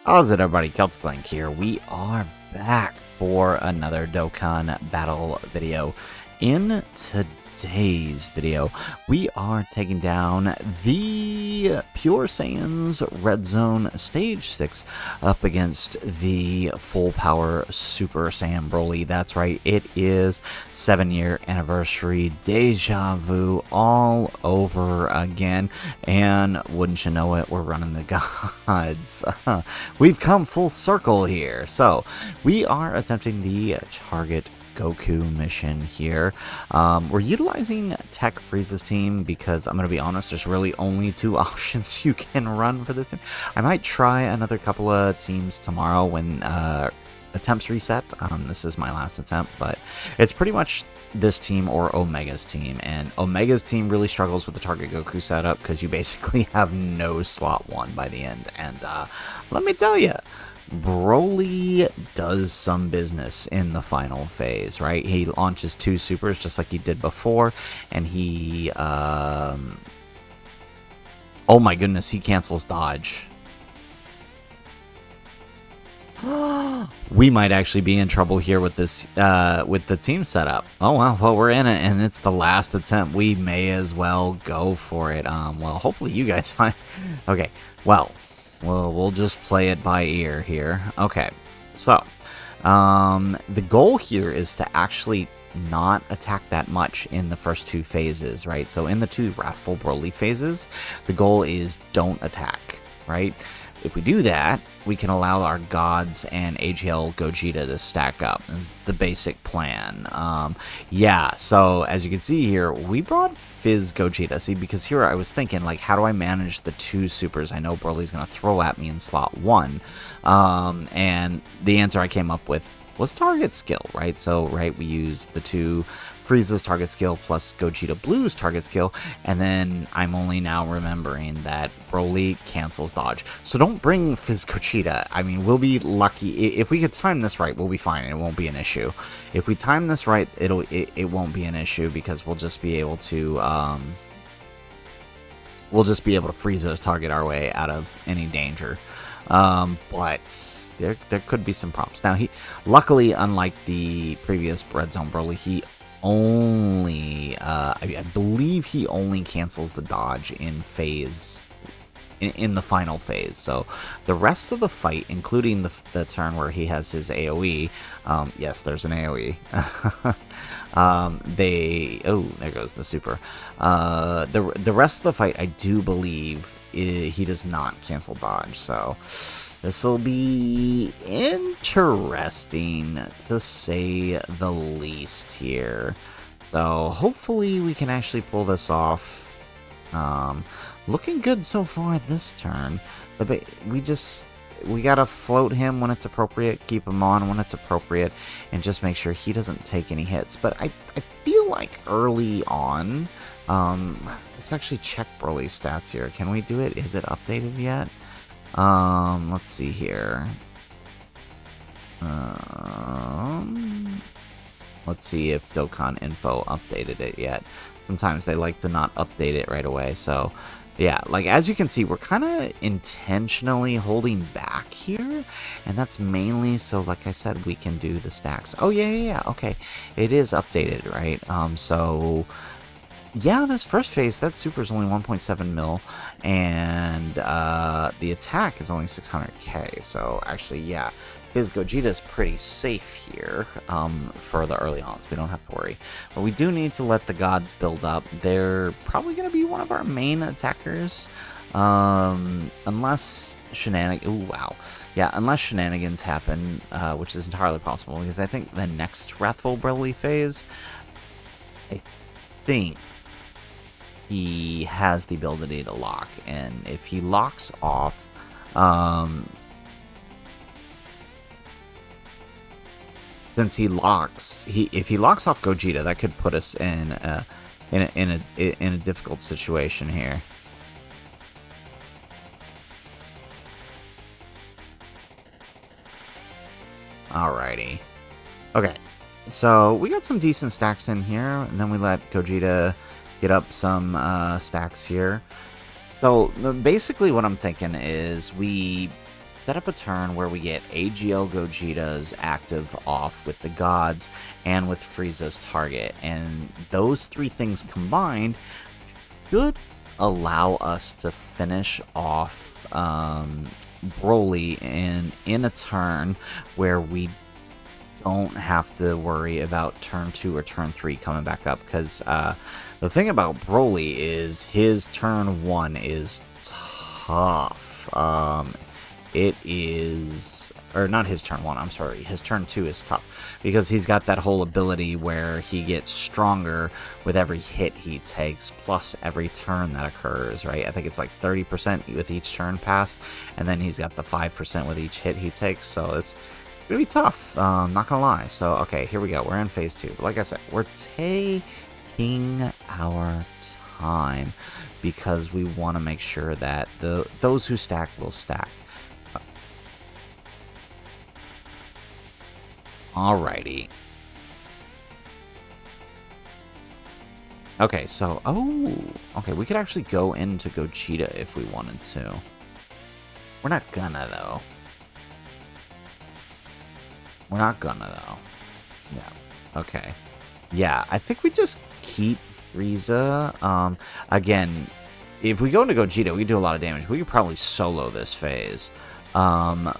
How's it, everybody? Celtic Link here. We are back for another Dokkan battle video. In today's video, we are taking down the Pure Saiyans Red Zone Stage 6 up against the Full Power Super Saiyan Broly. That's right, it is 7-year anniversary deja vu all over again. And wouldn't you know it, we're running the gods. We've come full circle here. So we are attempting the target Goku mission here. We're utilizing Tech Frieza's team because I'm going to be honest, there's really only 2 options you can run for this team. I might try another couple of teams tomorrow when attempts reset. This is my last attempt, but it's pretty much this team or Omega's team, and Omega's team really struggles with the target Goku setup because you basically have no slot 1 by the end, and let me tell you, Broly does some business in the final phase, right? He launches 2 supers just like he did before, and he oh my goodness, he cancels dodge. We might actually be in trouble here with this, with the team setup. Oh well, we're in it, and it's the last attempt. We may as well go for it. Well, hopefully you guys find. Okay, well, we'll just play it by ear here. Okay, so, the goal here is to actually not attack that much in the first 2 phases, right? So in the 2 Wrathful Broly phases, the goal is don't attack, right? If we do that, we can allow our gods and AGL Gogeta to stack up. This is the basic plan. Yeah, so as you can see here, we brought Fizz Gogeta. See, because here I was thinking, like, how do I manage the 2 supers I know Broly's going to throw at me in slot 1? And the answer I came up with was target skill, right? So, right, we use the 2 Frieza's target skill plus Gogeta Blue's target skill, and then I'm only now remembering that Broly cancels dodge. So don't bring Fizz Gogeta. I mean, we'll be lucky if we could time this right. We'll be fine. It won't be an issue. If we time this right, it won't be an issue because we'll just be able to Frieza target our way out of any danger. But there could be some problems. Now, luckily, unlike the previous Red Zone Broly, he only, I believe he only cancels the dodge in phase, in the final phase. So the rest of the fight, including the turn where he has his AoE, yes, there's an AoE. There goes the super. The rest of the fight, I do believe, he does not cancel dodge. So this will be interesting, to say the least here. So hopefully we can actually pull this off. Looking good so far this turn. We gotta float him when it's appropriate, keep him on when it's appropriate, and just make sure he doesn't take any hits. But I feel like early on, let's actually check Broly's stats here. Can we do it? Is it updated yet? Let's see here. Let's see if Dokkan Info updated it yet. Sometimes they like to not update it right away, so yeah, like as you can see, we're kind of intentionally holding back here, and that's mainly so, like I said, we can do the stacks. Oh yeah, okay, it is updated, right? So yeah, this first phase, that super is only 1.7 mil, and the attack is only 600k. So actually, yeah, Fizz Gogeta is pretty safe here for the early on, so we don't have to worry. But we do need to let the gods build up. They're probably going to be one of our main attackers, unless shenanigans. Ooh, wow. Yeah, unless shenanigans happen, which is entirely possible, because I think the next Wrathful Broly phase, I think he has the ability to lock, and if he locks off, since he locks, if he locks off Gogeta, that could put us in a difficult situation here. Alrighty. Okay, so we got some decent stacks in here, and then we let Gogeta get up some stacks here. So basically what I'm thinking is we set up a turn where we get AGL Gogeta's active off with the gods and with Frieza's target. And those three things combined should allow us to finish off Broly in a turn where we don't have to worry about turn 2 or turn 3 coming back up, because the thing about Broly is his turn 1 is tough. It is, or not his turn 1, I'm sorry, his turn 2 is tough, because he's got that whole ability where he gets stronger with every hit he takes, plus every turn that occurs, right? I think it's like 30% with each turn passed, and then he's got the 5% with each hit he takes, so it's gonna be tough, not gonna lie. So, okay, here we go. We're in phase 2. But like I said, we're taking our time because we want to make sure that those who stack will stack. Alrighty. Okay, so, okay, we could actually go into Gogeta if we wanted to. We're not gonna, though. We're not gonna, though. Yeah. Okay. Yeah, I think we just keep Frieza. Again, if we go into Gogeta, we do a lot of damage. We could probably solo this phase. But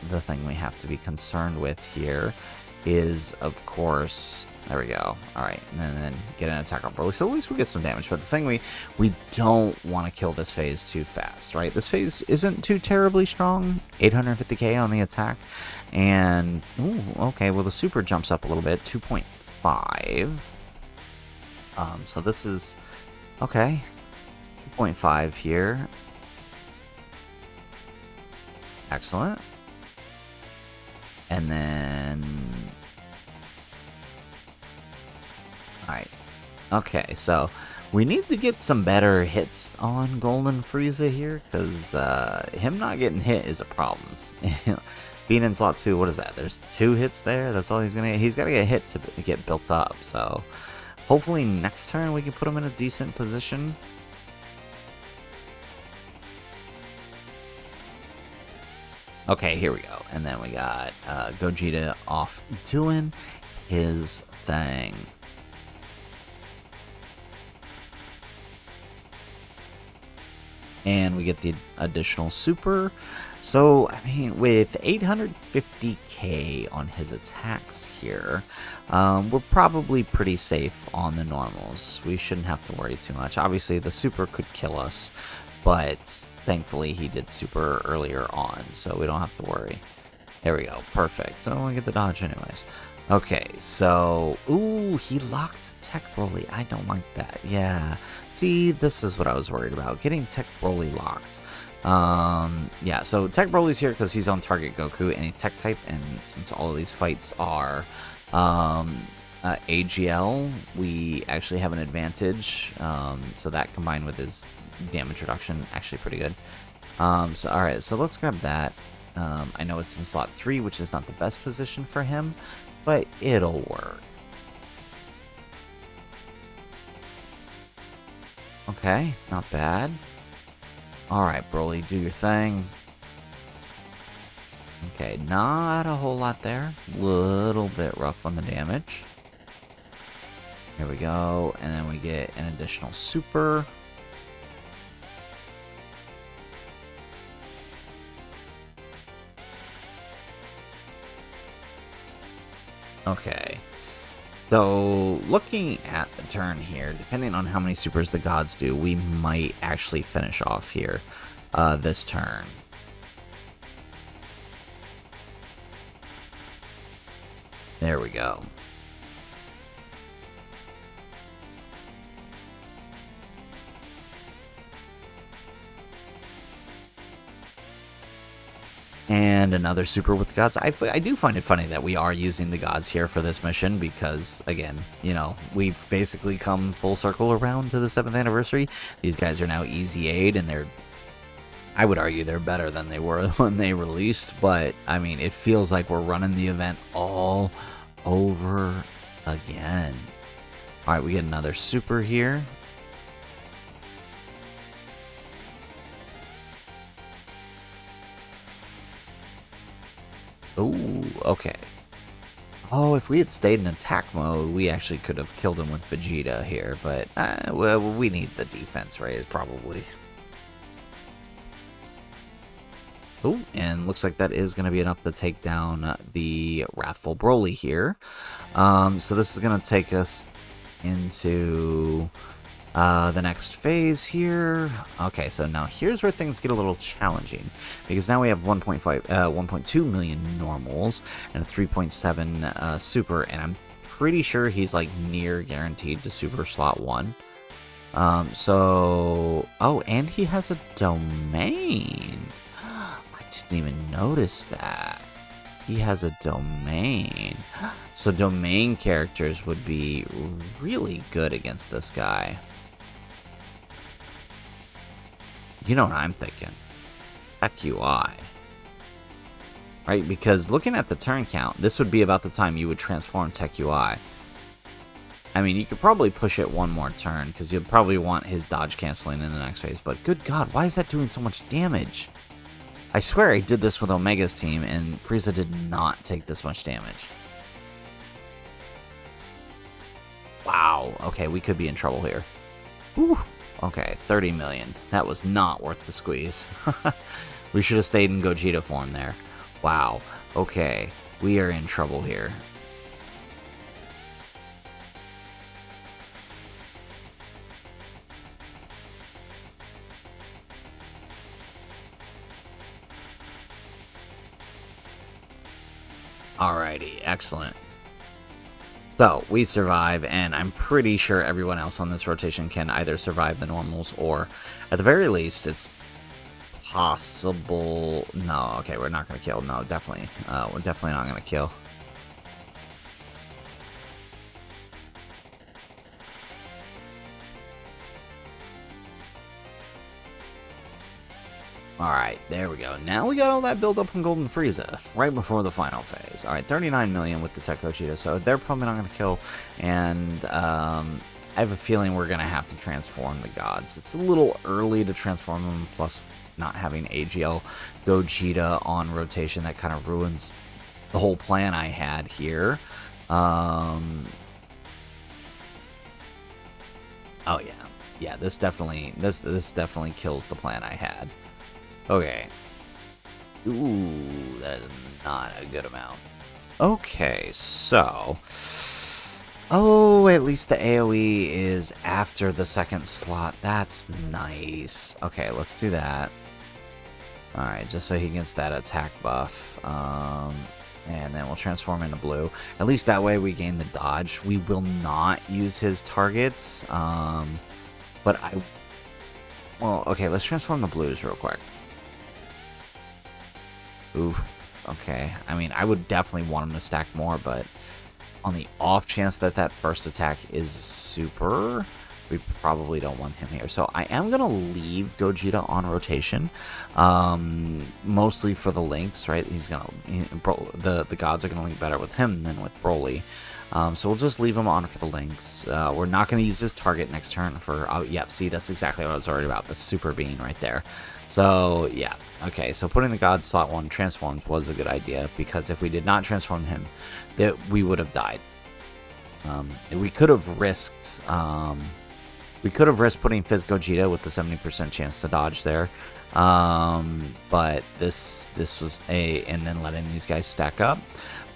the thing we have to be concerned with here is, of course... There we go. Alright, and then get an attack on Broly. So at least we get some damage. But the thing we don't want to kill this phase too fast, right? This phase isn't too terribly strong. 850k on the attack. And, ooh, okay, well the super jumps up a little bit. 2.5. So this is, okay. 2.5 here. Excellent. And then... Alright. Okay, so we need to get some better hits on Golden Frieza here, because him not getting hit is a problem. Being in slot 2, what is that? There's 2 hits there? That's all he's going to get? He's got to get hit to get built up, so hopefully next turn we can put him in a decent position. Okay, here we go. And then we got Gogeta off doing his thing. And we get the additional super. So, I mean, with 850k on his attacks here, we're probably pretty safe on the normals. We shouldn't have to worry too much. Obviously, the super could kill us, but thankfully he did super earlier on, so we don't have to worry. There we go. Perfect. So we get the dodge anyways. Okay, so... Ooh, he locked Tech Broly. I don't like that. Yeah. See, this is what I was worried about. Getting Tech Broly locked. Yeah, so Tech Broly's here because he's on target Goku, and he's Tech type, and since all of these fights are AGL, we actually have an advantage. So that combined with his damage reduction, actually pretty good. So, alright, so let's grab that. I know it's in slot 3, which is not the best position for him, but it'll work. Okay, not bad. Alright, Broly, do your thing. Okay, not a whole lot there. Little bit rough on the damage. Here we go, and then we get an additional super. Okay, so looking at the turn here, depending on how many supers the gods do, we might actually finish off here this turn. There we go. And another super with the gods. I do find it funny that we are using the gods here for this mission because, again, you know, we've basically come full circle around to the 7th anniversary. These guys are now easy aid, and they're, I would argue they're better than they were when they released, but, I mean, it feels like we're running the event all over again. Alright, we get another super here. Oh, okay. Oh, if we had stayed in attack mode, we actually could have killed him with Vegeta here, but well, we need the defense raise probably. Oh, and looks like that is going to be enough to take down the Wrathful Broly here. So this is going to take us into the next phase here. Okay, so now here's where things get a little challenging, because now we have 1.2 million normals and a 3.7 super, and I'm pretty sure he's like near guaranteed to super slot 1. Oh, and he has a domain. I didn't even notice that. He has a domain. So domain characters would be really good against this guy. You know what I'm thinking? Tech UI. Right? Because looking at the turn count, this would be about the time you would transform Tech UI. I mean, you could probably push it one more turn, because you'd probably want his dodge canceling in the next phase. But good God, why is that doing so much damage? I swear I did this with Omega's team, and Frieza did not take this much damage. Wow. Okay, we could be in trouble here. Whew. Okay, 30 million. That was not worth the squeeze. We should have stayed in Gogeta form there. Wow. Okay, we are in trouble here. Alrighty, excellent. So, we survive, and I'm pretty sure everyone else on this rotation can either survive the normals, or, at the very least, it's possible... No, okay, we're not going to kill. No, definitely. We're definitely not going to kill. Alright, there we go. Now we got all that build up in Golden Frieza, right before the final phase. Alright, 39 million with the Tech Gogeta, so they're probably not going to kill, and I have a feeling we're going to have to transform the gods. It's a little early to transform them, plus not having AGL Gogeta on rotation, that kind of ruins the whole plan I had here. Oh yeah. Yeah, this definitely kills the plan I had. Okay. Ooh, that is not a good amount. Okay, so... Oh, at least the AoE is after the second slot. That's nice. Okay, let's do that. Alright, just so he gets that attack buff. And then we'll transform into blue. At least that way we gain the dodge. We will not use his targets. But I... Well, okay, let's transform the blues real quick. Ooh, okay. I mean, I would definitely want him to stack more, but on the off chance that that first attack is super, we probably don't want him here. So I am going to leave Gogeta on rotation, mostly for the links, right? He's going to... The gods are going to link better with him than with Broly. So we'll just leave him on for the links. We're not going to use his target next turn for... Oh, yep, see, that's exactly what I was worried about. The super being right there. So, yeah. Okay, so putting the god slot 1 transformed was a good idea, because if we did not transform him, that we would have died. We could have risked... we could have risked putting Fizz Gogeta with the 70% chance to dodge there. But this was and then letting these guys stack up.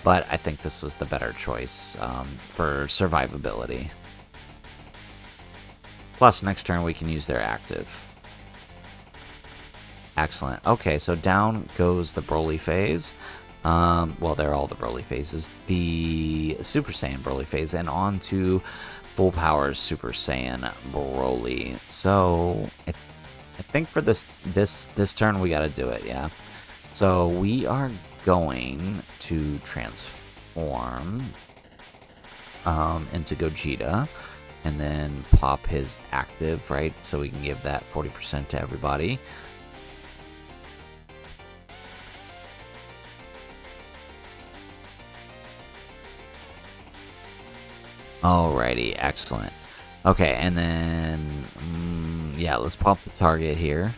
But I think this was the better choice for survivability. Plus, next turn we can use their active. Excellent. Okay, so down goes the Broly phase. Well, they're all the Broly phases. The Super Saiyan Broly phase, and on to Full Power Super Saiyan Broly. So, I think for this turn we gotta do it, yeah. So, we are going to transform into Gogeta, and then pop his active, right? So we can give that 40% to everybody. Alrighty, excellent. Okay, and then, yeah, let's pop the target here.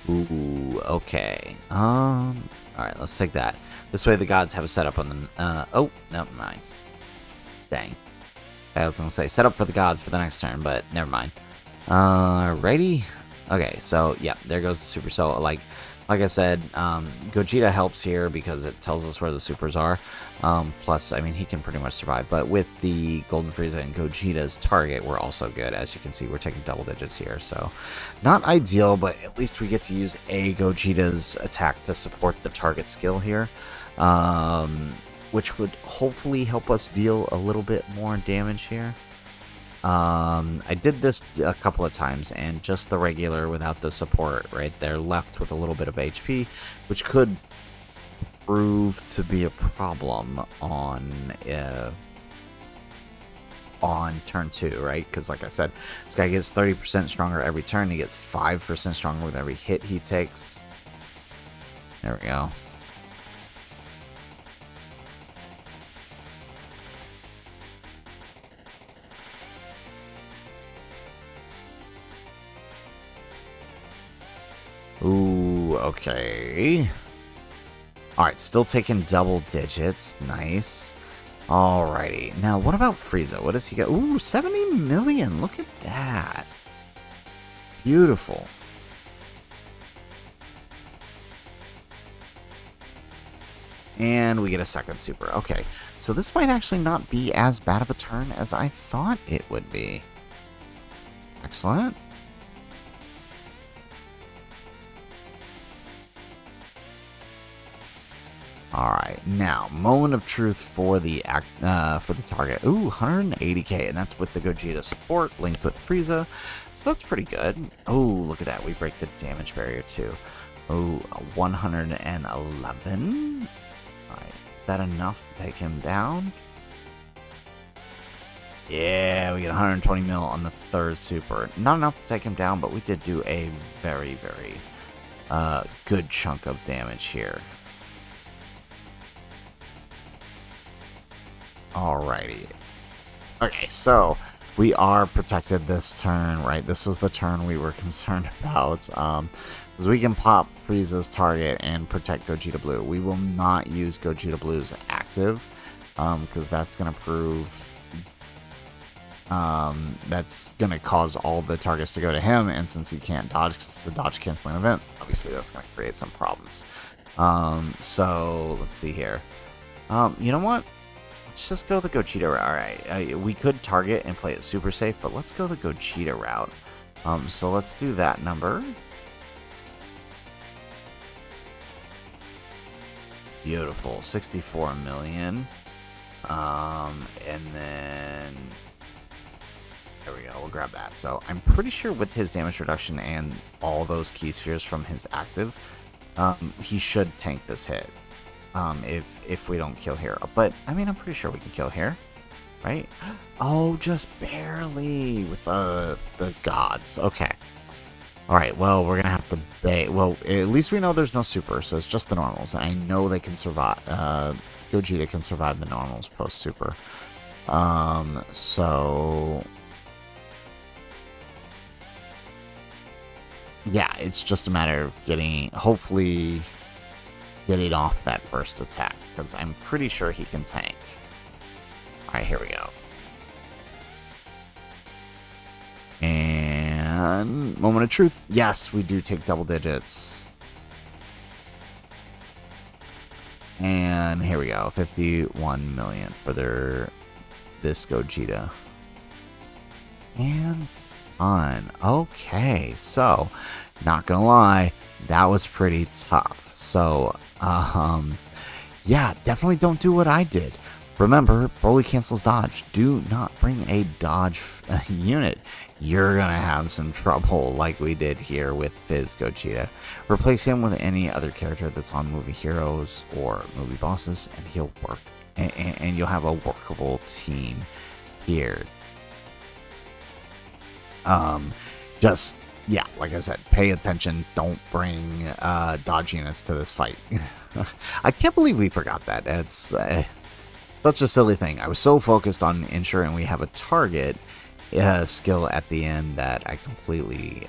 Ooh, okay. Alright, let's take that. This way the gods have a setup on the... oh, never mind. Dang. I was gonna say, set up for the gods for the next turn, but never mind. Righty? Okay, so, yeah, there goes the super. So, like I said, Gogeta helps here because it tells us where the supers are. Plus, I mean, he can pretty much survive. But with the Golden Frieza and Gogeta's target, we're also good. As you can see, we're taking double digits here. So, not ideal, but at least we get to use a Gogeta's attack to support the target skill here. Which would hopefully help us deal a little bit more damage here. I did this a couple of times, and just the regular without the support right there left with a little bit of HP, which could prove to be a problem on turn 2, right? Because like I said, this guy gets 30% stronger every turn. He gets 5% stronger with every hit he takes. There we go. Ooh, okay. Alright, still taking double digits. Nice. Alrighty. Now, what about Frieza? What does he get? Ooh, 70 million. Look at that. Beautiful. And we get a second super. Okay, so this might actually not be as bad of a turn as I thought it would be. Excellent. Alright, now, moment of truth for the target. Ooh, 180k, and that's with the Gogeta support, linked with Frieza, so that's pretty good. Oh, look at that, we break the damage barrier too. Oh, 111? Alright, is that enough to take him down? Yeah, we get 120 mil on the third super. Not enough to take him down, but we did do a very, very good chunk of damage here. Alrighty. Okay, so we are protected this turn, right? This was the turn we were concerned about. Because we can pop Frieza's target and protect Gogeta Blue. We will not use Gogeta Blue's active, because that's going to prove... that's going to cause all the targets to go to him, and since he can't dodge, because it's a dodge canceling event, obviously that's going to create some problems. So, let's see here. You know what? Let's just go the Gogeta route. Alright, we could target and play it super safe, but let's go the Gogeta route. So let's do that number. Beautiful, 64 million. And then... there we go, we'll grab that. So I'm pretty sure with his damage reduction and all those key spheres from his active, he should tank this hit. If we don't kill here. But, I mean, I'm pretty sure we can kill here, right? Oh, just barely with the gods. Okay. Alright, well, we're gonna have to bait. Well, at least we know there's no super, so it's just the normals. And I know they can survive, Gogeta can survive the normals post-super. So... yeah, it's just a matter of getting, hopefully... getting off that first attack, because I'm pretty sure he can tank. Alright, here we go. And... moment of truth. Yes, we do take double digits. And here we go. 51 million for this Gogeta. And on. Okay, so, not gonna lie, that was pretty tough. So, yeah, definitely don't do what I did. Remember, Broly cancels dodge. Do not bring a dodge unit. You're gonna have some trouble like we did here with Fizz Gogeta. Replace him with any other character that's on movie heroes or movie bosses, and he'll work. And you'll have a workable team here. Just... yeah, like I said, pay attention. Don't bring dodge units to this fight. I can't believe we forgot that. It's such a silly thing. I was so focused on ensuring we have a target skill at the end that I completely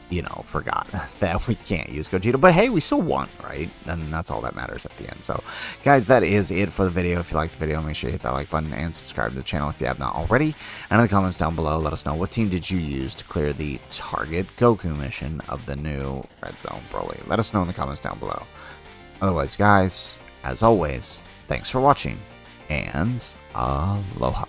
you know, forgot that we can't use Gogeta. But hey, we still won, right? And that's all that matters at the end. So, guys, that is it for the video. If you liked the video, make sure you hit that like button and subscribe to the channel if you have not already. And in the comments down below, let us know what team did you use to clear the Target Goku mission of the new Red Zone Broly. Let us know in the comments down below. Otherwise, guys, as always, thanks for watching, and aloha.